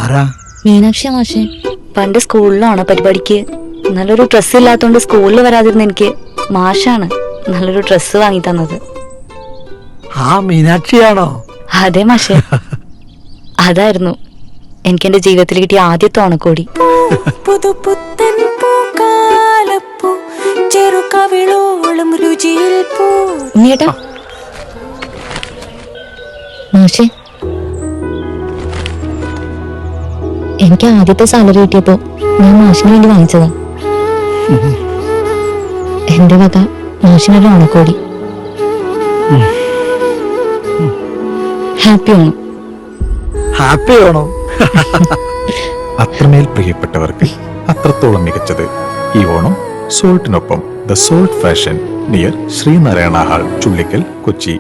ആരാ? മീനാക്ഷി മാഷെ. പണ്ട് സ്കൂളിലാണോ പരിപാടിക്ക് നല്ലൊരു ഡ്രസ്സ് ഇല്ലാത്തോണ്ട് സ്കൂളിൽ വരാതിരുന്ന എനിക്ക് മാഷാണ് നല്ലൊരു ഡ്രസ്സ് വാങ്ങി തന്നത്. ആ മീനാക്ഷിയാണോ? അതെ മാഷെ. അതായിരുന്നു എനിക്ക് എന്റെ ജീവിതത്തിൽ കിട്ടിയ ആദ്യത്തെ ഓണക്കോടി. ഉണ്ണിയേട്ടാ. മാഷെ, എനിക്ക് ആദ്യത്തെ സാലറി കിട്ടിയപ്പോ ഞാൻ മാഷിന് വേണ്ടി വാങ്ങിച്ചതാ. എന്റെ വക മാഷിനൊരു ഓണക്കോടി. ഹാപ്പി ഓണം. ഹാപ്പി ഓണം. അത്രമേൽ പ്രിയപ്പെട്ടവർക്ക് അത്രത്തോളം മികച്ചത് ഈ ഓണം സോൾട്ടിനൊപ്പം. The salt fashion near Sreenarayana hall, Chullikkal, Kochi.